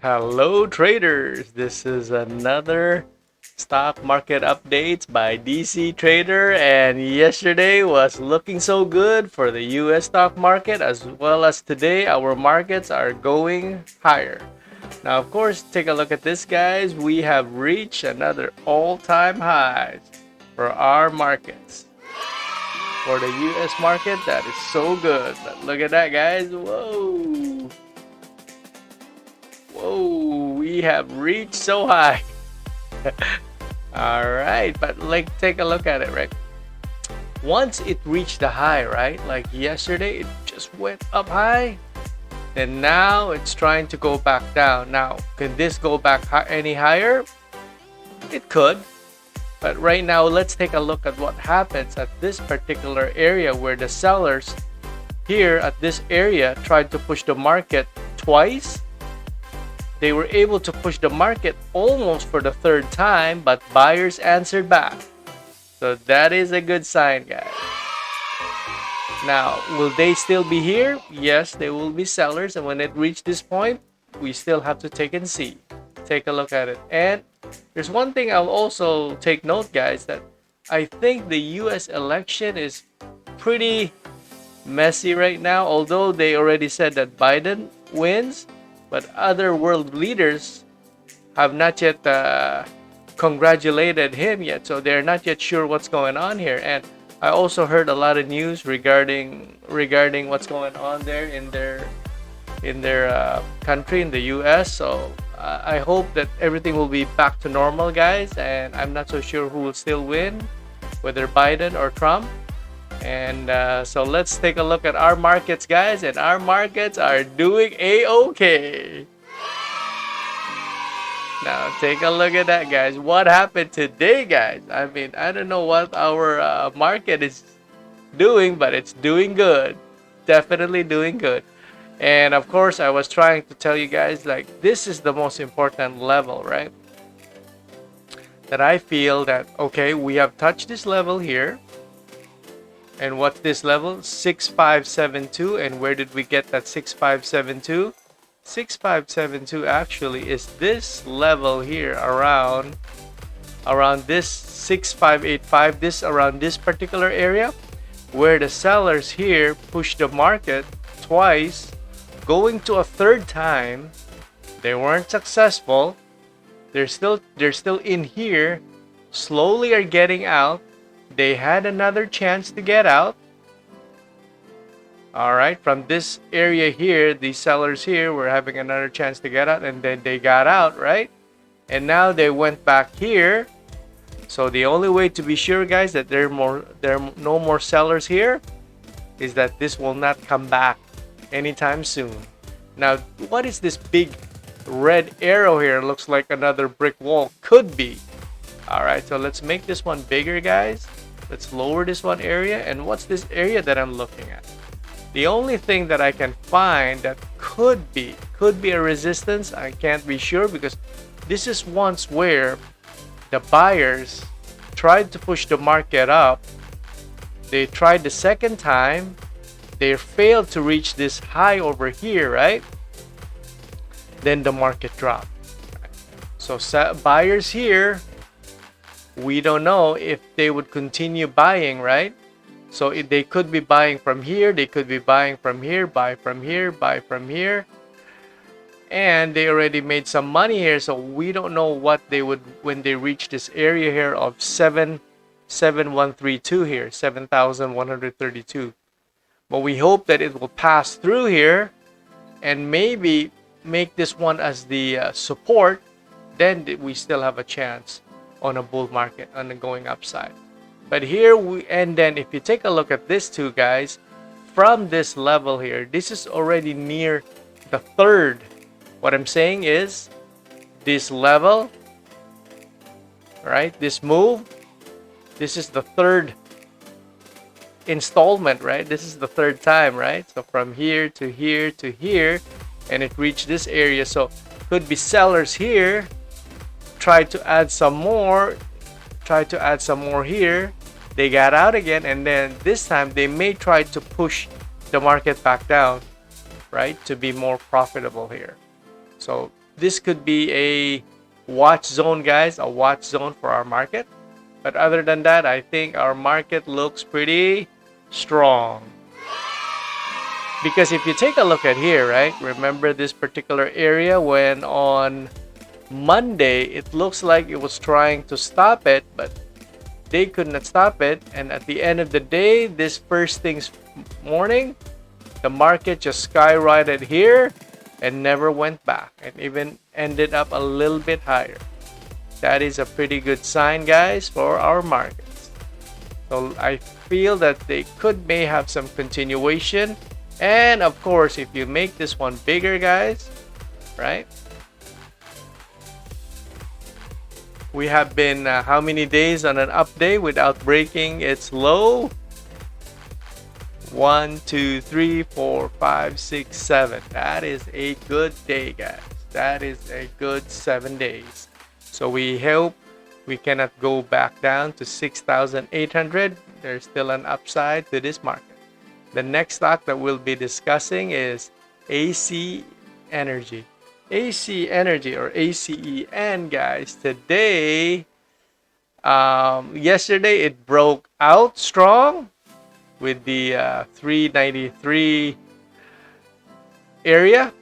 Hello traders, this is another stock market updates by DC Trader, and yesterday was looking so good for the US stock market as well as today our markets are going higher. Now of course, take a look at this guys, we have reached another all-time high for our markets. For the US market, that is so good. But look at that guys, whoa! Whoa, we have reached so high. All right, but like take a look at it, right? Once it reached the high, right? Like yesterday, it just went up high. Then now it's trying to go back down. Now, can this go back any higher? It could. But right now, let's take a look at what happens at this particular area where the sellers here at this area tried to push the market twice. They were able to push the market almost for the third time, but buyers answered back. So that is a good sign, guys. Now, will they still be here? Yes, they will be sellers. And when it reached this point, we still have to take and see. Take a look at it. And there's one thing I'll also take note, guys, that I think the US election is pretty messy right now. Although they already said that Biden wins, but other world leaders have not yet congratulated him yet, so they're not yet sure what's going on here. And I also heard a lot of news regarding what's going on there in their country, in the US. So I hope that everything will be back to normal, guys. And I'm not so sure who will still win, whether Biden or Trump. And so let's take a look at our markets, guys, and our markets are doing a-okay. Now take a look at that, guys. What happened today, guys? I mean, I don't know what our market is doing, but it's doing good. Definitely doing good. And of course, I was trying to tell you guys, like, this is the most important level, right? That I feel that, okay, we have touched this level here. And what's this level? 6572. And where did we get that 6572? 6572 actually is this level here around this 6585, this around this particular area where the sellers here pushed the market twice, going to a third time. They weren't successful. They're still in here, slowly are getting out. They had another chance to get out. All right, from this area here, the sellers here were having another chance to get out, and then they got out, right? And now they went back here. So the only way to be sure, guys, that there are no more sellers here is that this will not come back anytime soon. Now, what is this big red arrow here? Looks like another brick wall. Could be. All right, so let's make this one bigger, guys. Let's lower this one area. And what's this area that I'm looking at? The only thing that I can find that could be a resistance, I can't be sure, because this is once where the buyers tried to push the market up. They tried the second time. They failed to reach this high over here, right? Then the market dropped. So buyers here, we don't know if they would continue buying, right? So if they could be buying from here, they could be buying from here, buy from here, buy from here. And they already made some money here, so we don't know what they would when they reach this area here of 7,132 here, 7,132. But we hope that it will pass through here and maybe make this one as the support. Then we still have a chance on a bull market, on the going upside. But here and then if you take a look at this two, guys, from this level here, this is already near the third. What I'm saying is this level, right? This move, this is the third installment, right? This is the third time, right? So from here to here to here, and it reached this area. So could be sellers here, try to add some more, here. They got out again, and then this time they may try to push the market back down, right, to be more profitable here. So this could be a watch zone, guys, a watch zone for our market. But other than that, I think our market looks pretty strong. Because if you take a look at here, right, remember this particular area when on Monday, it looks like it was trying to stop it, but they could not stop it. And at the end of the day, this first thing's morning, the market just skyrocketed here and never went back and even ended up a little bit higher. That is a pretty good sign, guys, for our markets. So I feel that they may have some continuation. And of course, if you make this one bigger, guys, right? We have been how many days on an up day without breaking its low? 1, 2, 3, 4, 5, 6, 7. That is a good day, guys. That is a good 7 days. So we hope we cannot go back down to 6,800. There's still an upside to this market. The next stock that we'll be discussing is AC Energy. AC Energy or ACEN, guys. Today, yesterday it broke out strong with the 393 area.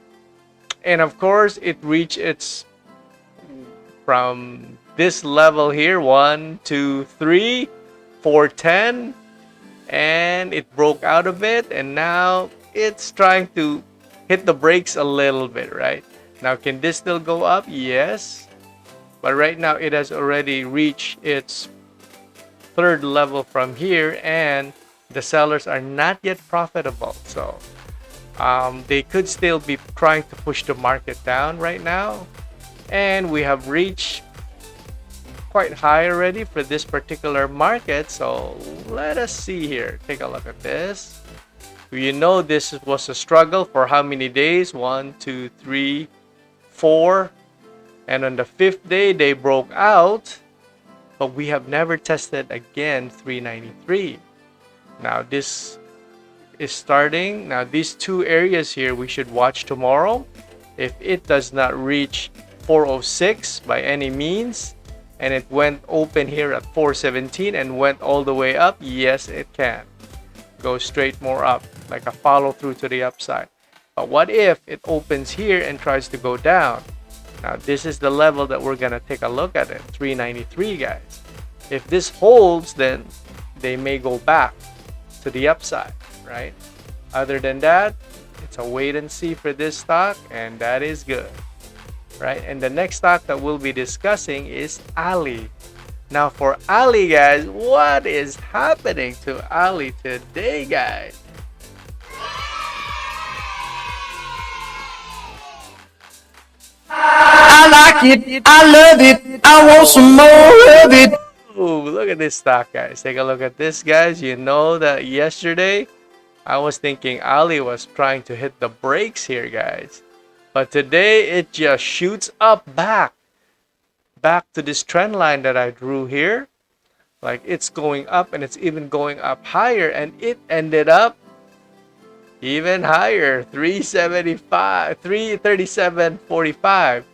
And of course, it reached its from this level here, 1, 2, 3, 410. And it broke out of it, and now it's trying to hit the brakes a little bit, right? Now, can this still go up? Yes. But right now, it has already reached its third level from here, and the sellers are not yet profitable. So, they could still be trying to push the market down right now. And we have reached quite high already for this particular market. So let us see here. Take a look at this. You know, this was a struggle for how many days? 1, 2, 3, 4. And on the 5th day, they broke out. But we have never tested again 393. Now this is starting. Now these two areas here, we should watch tomorrow. If it does not reach 406 by any means, and it went open here at 417 and went all the way up, yes, it can go straight more up, like a follow through to the upside. But what if it opens here and tries to go down? Now this is the level that we're gonna take a look at it, 393, guys. If this holds, then they may go back to the upside, right? Other than that, it's a wait and see for this stock, and that is good. Right, and the next stock that we'll be discussing is Ali. Now for Ali, guys, what is happening to Ali today, guys? I like it, I love it, I want some more of it. Ooh, look at this stock, guys. Take a look at this, guys. You know that yesterday I was thinking Ali was trying to hit the brakes here, guys. But today, it just shoots up back to this trend line that I drew here. Like, it's going up, and it's even going up higher. And it ended up even higher, 375, 337.45.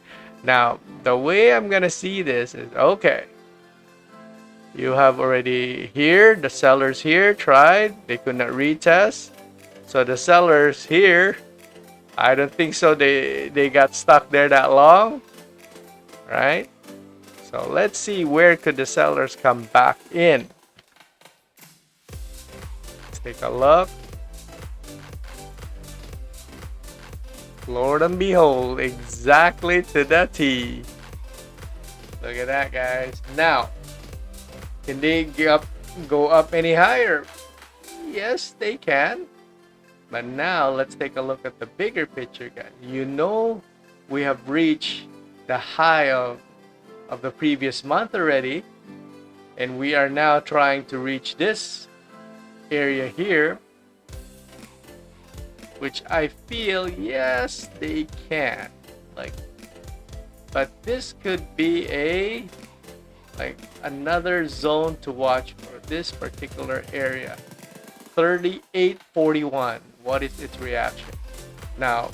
Now, the way I'm going to see this is, okay, you have already here, the sellers here tried. They could not retest. So the sellers here, I don't think so they got stuck there that long, right? So let's see, where could the sellers come back in? Let's take a look. Lord and behold, exactly to the T. Look at that, guys. Now, can they go up any higher? Yes, they can. But now, let's take a look at the bigger picture, guys. You know, we have reached the high of the previous month already. And we are now trying to reach this area here, which I feel, yes, they can. Like, but this could be another zone to watch for this particular area. 38.41. What is its reaction? Now,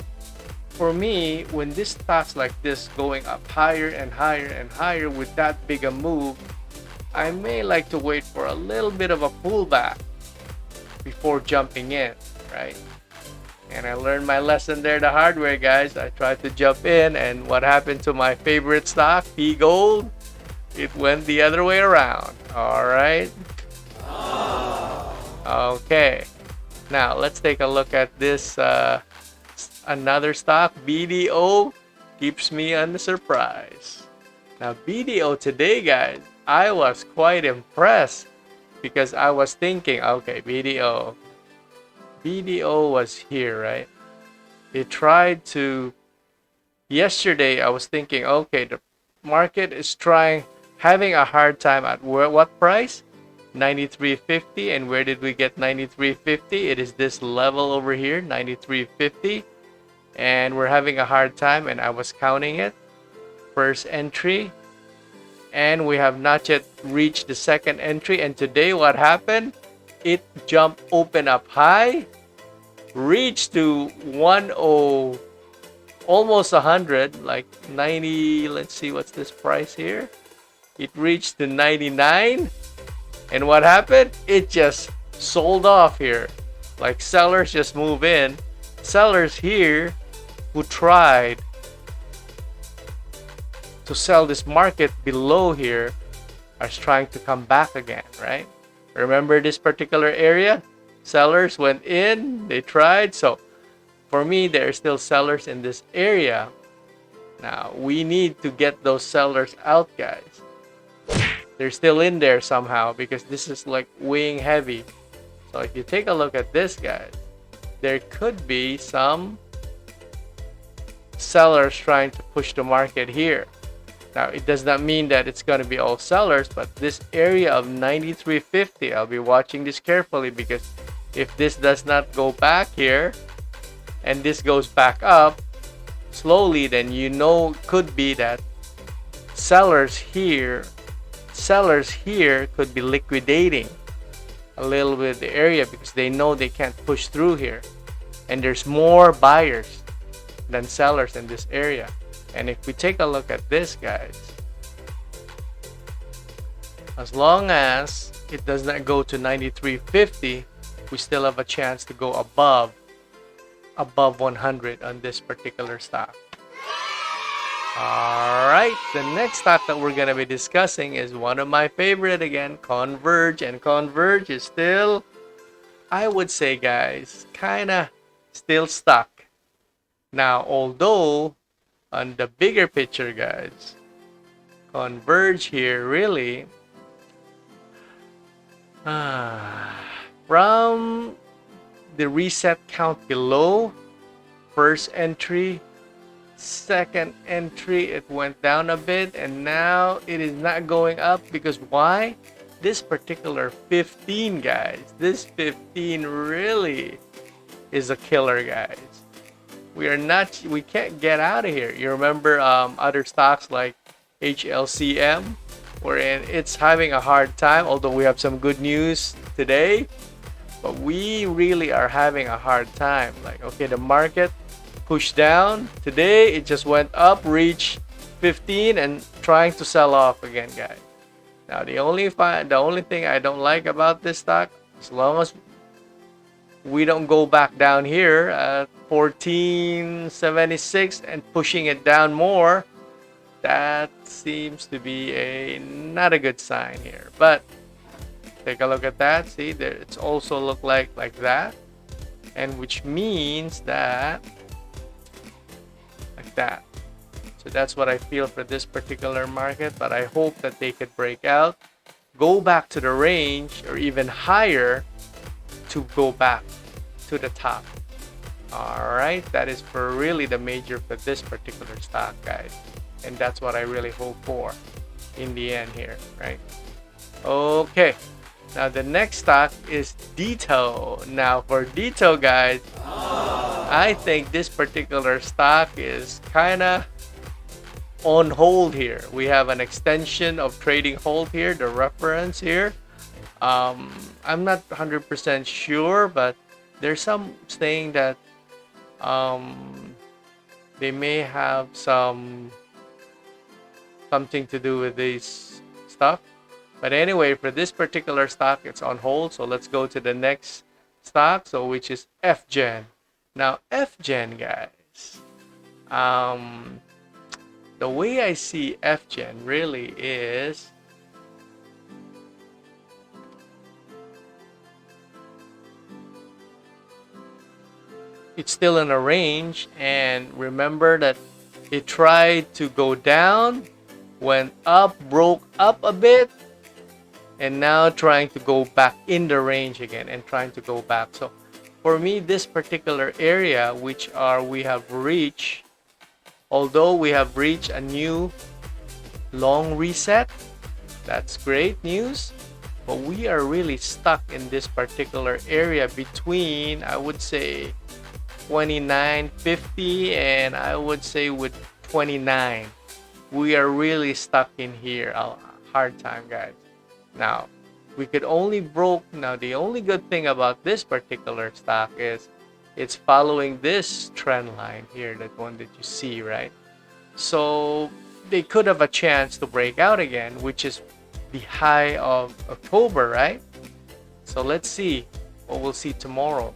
for me, when this stock's like this, going up higher and higher and higher with that big a move, I may like to wait for a little bit of a pullback before jumping in, right? And I learned my lesson there the hard way, guys. I tried to jump in, and what happened to my favorite stock, PGOLD? It went the other way around. All right. Okay. Now let's take a look at this. Another stock, BDO, keeps me on the surprise. Now BDO today, guys, I was quite impressed because I was thinking, okay, BDO was here, right? It tried to, yesterday I was thinking, okay, the market is having a hard time at what price? 93.50. And where did we get 93.50? It is this level over here, 93.50. And we're having a hard time, and I was counting it. First entry, and we have not yet reached the second entry. And today what happened? It jumped, open up high, reached to 10, almost 100, like 90. Let's see, what's this price here? It reached to 99. And what happened? It just sold off here. Like sellers just move in. Sellers here who tried to sell this market below here are trying to come back again, right? Remember this particular area? Sellers went in, they tried. So for me, there are still sellers in this area. Now we need to get those sellers out, guys. They're still in there somehow because this is like weighing heavy. So if you take a look at this, guys, there could be some sellers trying to push the market here. Now it does not mean that it's going to be all sellers, but this area of 93.50, I'll be watching this carefully, because if this does not go back here and this goes back up slowly, then you know could be that sellers here could be liquidating a little bit of the area because they know they can't push through here, and there's more buyers than sellers in this area. And if we take a look at this, guys, as long as it does not go to 93.50, we still have a chance to go above 100 on this particular stock. Alright, the next stock that we're going to be discussing is one of my favorite again, Converge. And Converge is still, I would say, guys, kind of still stuck. Now, although on the bigger picture, guys, Converge here really, from the reset count below, first entry, second entry, it went down a bit, and now it is not going up. Because why? This particular 15, guys, this 15 really is a killer, guys. We can't get out of here. You remember other stocks like HLCM, wherein it's having a hard time, although we have some good news today, but we really are having a hard time. Like, okay, the market pushed down today, it just went up, reached 15, and trying to sell off again, guys. Now the only thing I don't like about this stock, as long as we don't go back down here at 14.76 and pushing it down more, that seems to be not a good sign here. But take a look at that. See there, it's also look like that, and which means that like that. So that's what I feel for this particular market. But I hope that they could break out, go back to the range, or even higher to go back to the top. All right, that is for really the major for this particular stock, guys, and that's what I really hope for in the end here, right? Okay, now the next stock is DITO. Now for DITO, guys, I think this particular stock is kind of on hold here. We have an extension of trading hold here, the reference here. I'm not 100% sure, but there's some saying that they may have something to do with this stuff. But anyway, for this particular stock, it's on hold. So let's go to the next stock, so which is FGEN. Now, FGEN, guys, the way I see FGEN really is it's still in a range, and remember that it tried to go down, went up, broke up a bit, and now trying to go back in the range again and trying to go back. So for me, this particular area, which we have reached, although we have reached a new long reset, that's great news, but we are really stuck in this particular area between, I would say, 29.50 and I would say with 29. We are really stuck in here, a hard time, guys. Now, we could only now the only good thing about this particular stock is it's following this trend line here, that one that you see, right? So they could have a chance to break out again, which is the high of October, right? So let's see what we'll see tomorrow.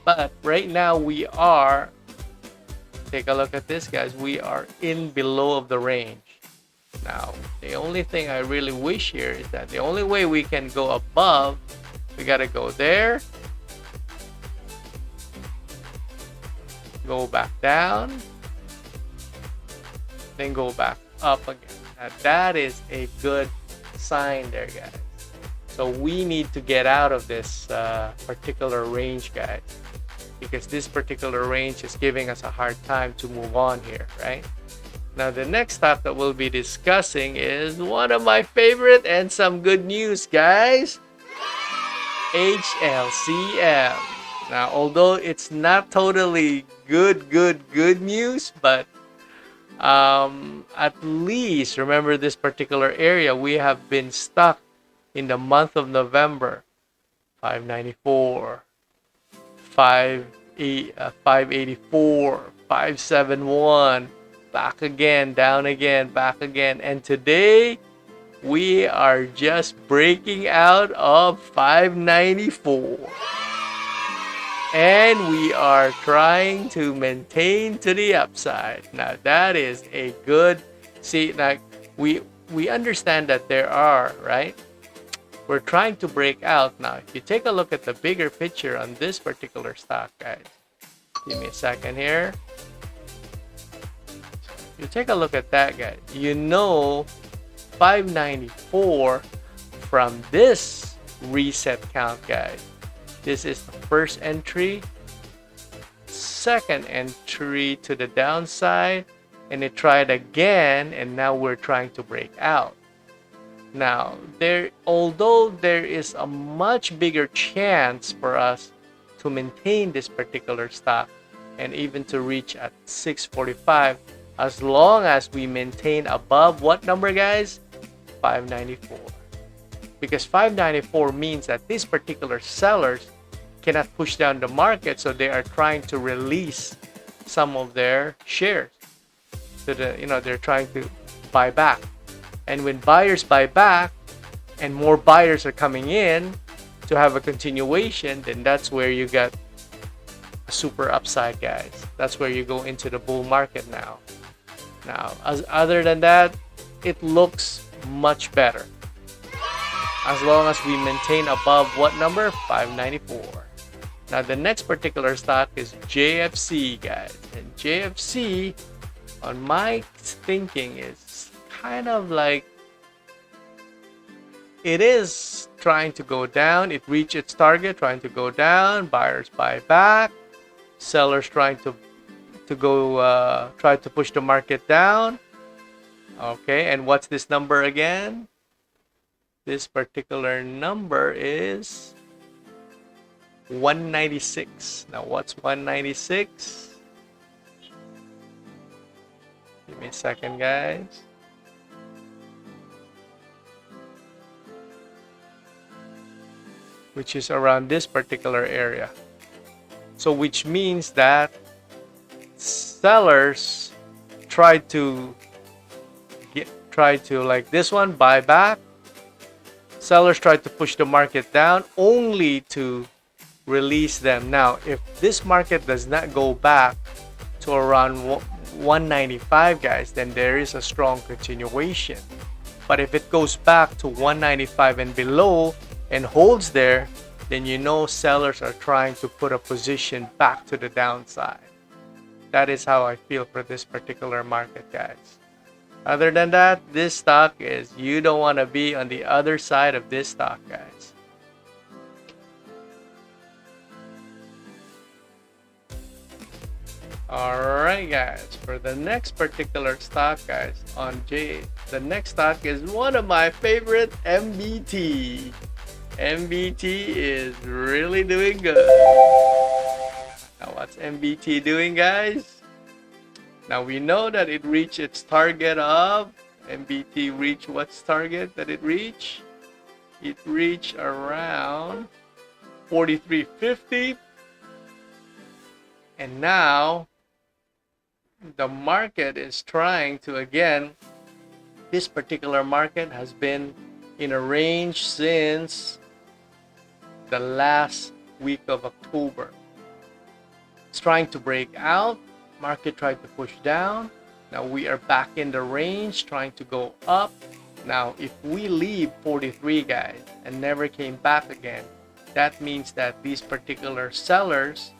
But right now we are, take a look at this, guys, we are in below of the range. Now, the only thing I really wish here is that the only way we can go above, we gotta go there, go back down, then go back up again. Now, that is a good sign there, guys. So we need to get out of this particular range, guys, because this particular range is giving us a hard time to move on here, right? Now, the next stock that we'll be discussing is one of my favorite and some good news, guys. HLCM. Now, although it's not totally good news, but at least remember this particular area, we have been stuck in the month of November. 594, 584, 571, back again, down again, back again, and today we are just breaking out of 594, and we are trying to maintain to the upside. Now that is a good, see, like we understand that there are, right, we're trying to break out. Now if you take a look at the bigger picture on this particular stock, guys, give me a second here. You take a look at that, guys, you know 594 from this reset count, guys, this is the first entry, second entry to the downside, and it tried again, and now we're trying to break out. Now, although there is a much bigger chance for us to maintain this particular stock and even to reach at 645, as long as we maintain above what number, guys? 594. Because 594 means that these particular sellers cannot push down the market, so they are trying to release some of their shares. So they're trying to buy back. And when buyers buy back and more buyers are coming in to have a continuation, then that's where you get a super upside, guys. That's where you go into the bull market now. Now, other than that, it looks much better as long as we maintain above what number? 594. Now, the next particular stock is JFC, guys. And JFC, on my thinking, is kind of like, it is trying to go down. It reached its target, trying to go down. Buyers buy back. Sellers trying to go try to push the market down. Okay, and what's this number again? This particular number is 196. Now, what's 196? Give me a second, guys. Which is around this particular area. So which means that sellers try to like this one, buy back. Sellers try to push the market down only to release them. Now, if this market does not go back to around 195, guys, then there is a strong continuation. But if it goes back to 195 and below and holds there, then you know sellers are trying to put a position back to the downside. That is how I feel for this particular market, guys. Other than that, this stock is, you don't want to be on the other side of this stock, guys. Alright, guys, for the next particular stock, guys, the next stock is one of my favorite, MBT. MBT is really doing good. Now, what's MBT doing, guys? Now, we know that it reached its target of, MBT reached what's target that it reached? It reached around 43.50. And now, the market is trying to, again, this particular market has been in a range since the last week of October. It's trying to break out. Market tried to push down. Now we are back in the range, trying to go up. Now, if we leave 43, guys, and never came back again, that means that these particular sellers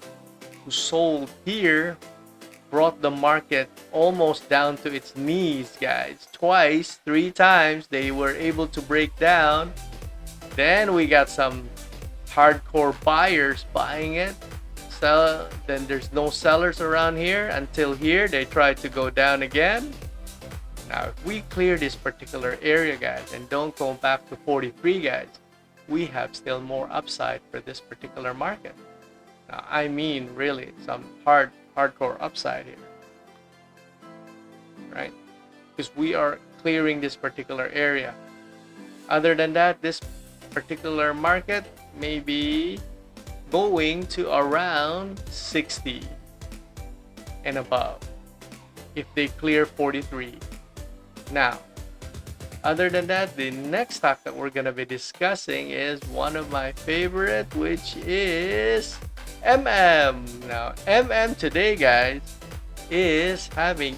who sold here brought the market almost down to its knees, guys. Twice, 3 times, they were able to break down. Then we got some hardcore buyers buying it. So then there's no sellers around here until here they try to go down again. Now, if we clear this particular area, guys, and don't go back to 43, guys, we have still more upside for this particular market. Now, I mean, really, some hardcore upside here, right? Because we are clearing this particular area. Other than that, this particular market may be going to around 60 and above if they clear 43. Now, other than that, the next stock that we're going to be discussing is one of my favorite, which is Now, today, guys, is having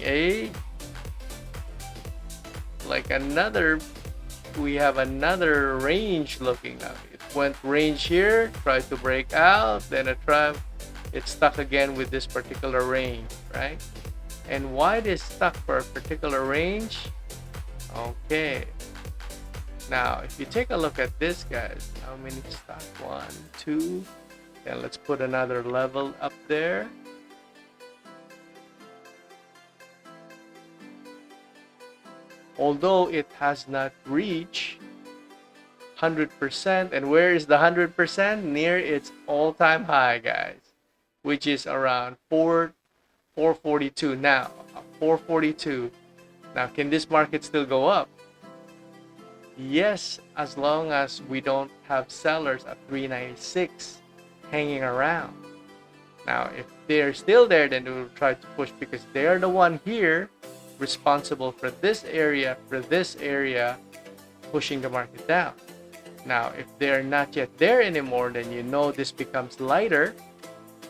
we have another range looking now. It went range here, tried to break out, then it's stuck again with this particular range, right? And why it is stuck for a particular range? Okay. Now, if you take a look at this, guys, how many stock? 1, 2, and let's put another level up there. Although it has not reached 100%, and where is the 100%? Near its all-time high, guys, which is around 442 now. 442. Now, can this market still go up? Yes, as long as we don't have sellers at 396 hanging around. Now, if they're still there, then we will try to push, because they are the one here responsible for this area, pushing the market down. Now, if they're not yet there anymore, then you know this becomes lighter.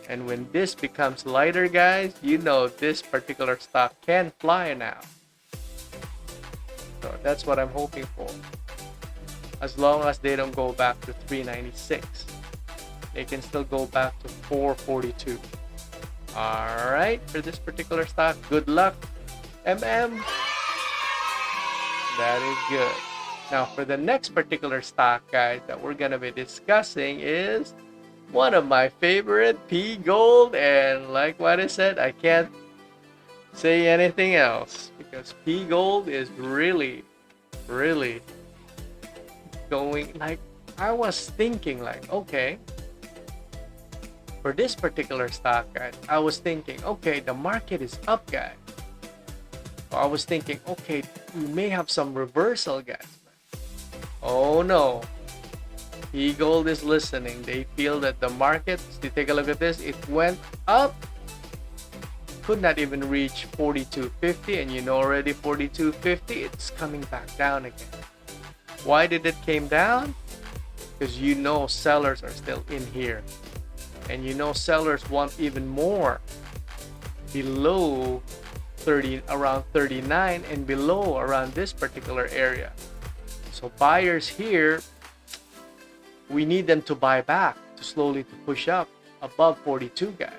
And when this becomes lighter, guys, you know this particular stock can fly now. So that's what I'm hoping for. As long as they don't go back to 396, they can still go back to 442. All right, for this particular stock, good luck, That is good. Now, for the next particular stock, guys, that we're gonna be discussing is one of my favorite, PGOLD. And like what I said, I can't say anything else, because PGOLD is really going, like, I was thinking, like, okay, for this particular stock, guys, I was thinking, okay, the market is up, guys. So I was thinking, okay, we may have some reversal, guys. Oh no, PGOLD is listening. They feel that the market, you take a look at this, it went up could not even reach 42.50, and you know already 42.50, it's coming back down again. Why did it came down? Because you know sellers are still in here, and you know sellers want even more below 30, around 39, and below around this particular area. So buyers here, we need them to buy back to slowly to push up above 42, guys,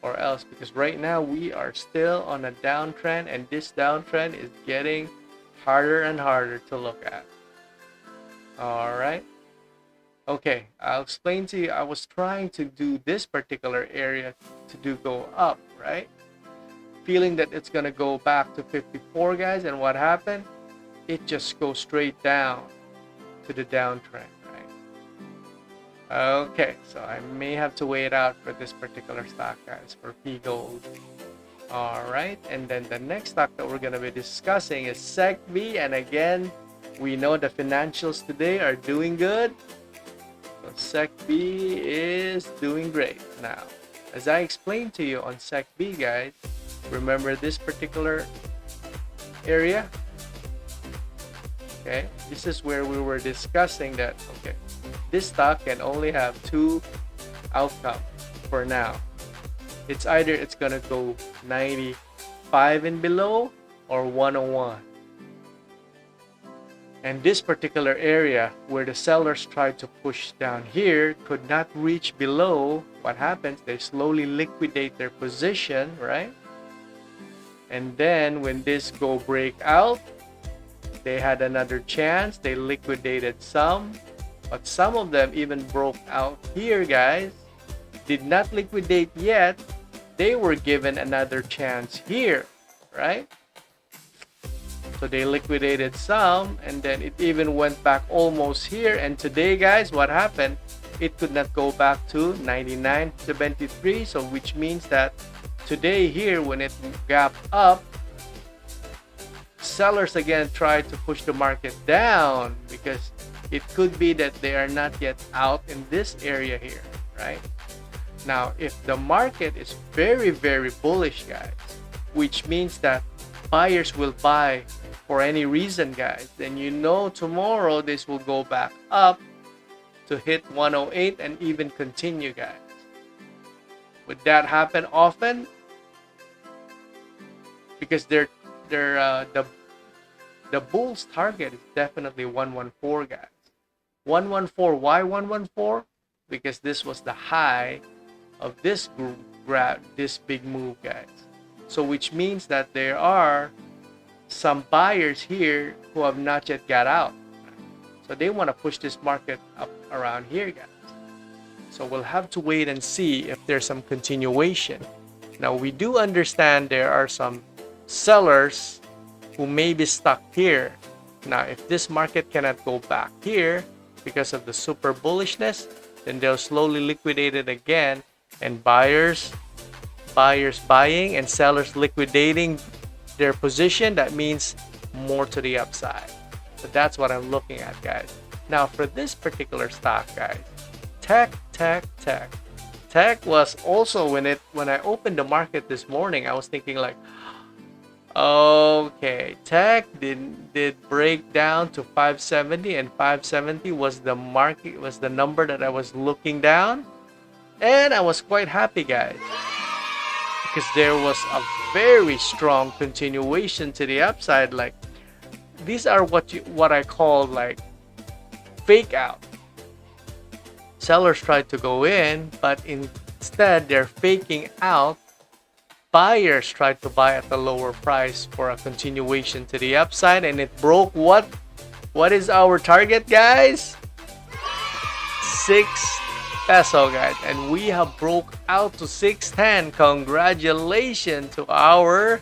or else, because right now we are still on a downtrend, and this downtrend is getting harder and harder to look at. All right, okay, I'll explain to you. I was trying to do this particular area to do go up, right, feeling that it's gonna go back to 54, guys, and what happened? It just goes straight down to the downtrend, right? Okay, so I may have to wait out for this particular stock, guys, for PGOLD. All right, and then the next stock that we're gonna be discussing is SECB, and again, we know the financials today are doing good. So SECB is doing great. Now, as I explained to you on SECB, guys, remember this particular area? Okay, this is where we were discussing that, okay, this stock can only have two outcomes for now. It's either it's gonna go 95 and below or 101. And this particular area where the sellers tried to push down here could not reach below. What happens? They slowly liquidate their position, right? And then when this go break out, they had another chance. They liquidated some, but some of them even broke out here, guys. Did not liquidate yet. They were given another chance here, right? So they liquidated some, and then it even went back almost here. And today, guys, what happened? It could not go back to 99.73. So which means that today here, when it gapped up, sellers again tried to push the market down, because it could be that they are not yet out in this area here, right? Now, if the market is very, very bullish, guys, which means that buyers will buy for any reason, guys, then you know tomorrow this will go back up to hit 108 and even continue, guys. Would that happen often? Because the bull's target is definitely 114, guys. 114. Why 114? Because this was the high of this grab, this big move, guys. So which means that there are some buyers here who have not yet got out. So they want to push this market up around here, guys. So we'll have to wait and see if there's some continuation. Now, we do understand there are some sellers who may be stuck here. Now, if this market cannot go back here because of the super bullishness, then they'll slowly liquidate it again, and buyers buying and sellers liquidating their position. That means more to the upside. So that's what I'm looking at, guys. Now, for this particular stock, guys, tech was also, when I opened the market this morning, I was thinking like, okay, tech did break down to 570, and 570 was the market, was the number that I was looking down, and I was quite happy, guys, because there was a very strong continuation to the upside. Like, these are what I call like fake out. Sellers tried to go in, but instead they're faking out. Buyers tried to buy at a lower price for a continuation to the upside, and it broke what? What is our target, guys? 6 peso, guys, and we have broke out to 610. Congratulations to our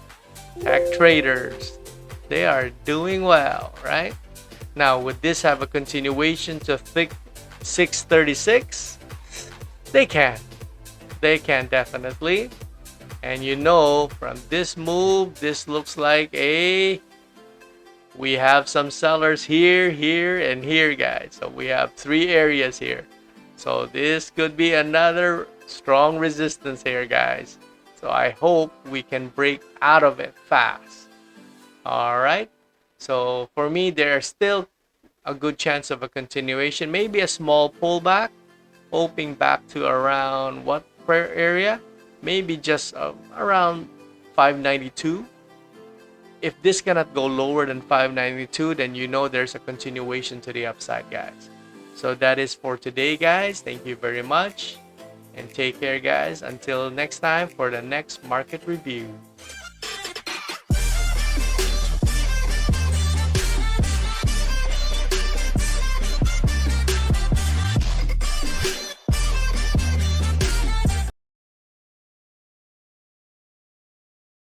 tech traders. They are doing well, right? Now, would this have a continuation to 636? They can definitely. And you know, from this move, this looks like we have some sellers here, here, and here, guys. So we have 3 areas here. So this could be another strong resistance here, guys. So I hope we can break out of it fast. All right. So for me, there's still a good chance of a continuation, maybe a small pullback, hoping back to around what prayer area, maybe just around 592. If this cannot go lower than 592, then you know there's a continuation to the upside, guys. So that is for today, guys. Thank you very much and take care, guys. Until next time for the next market review.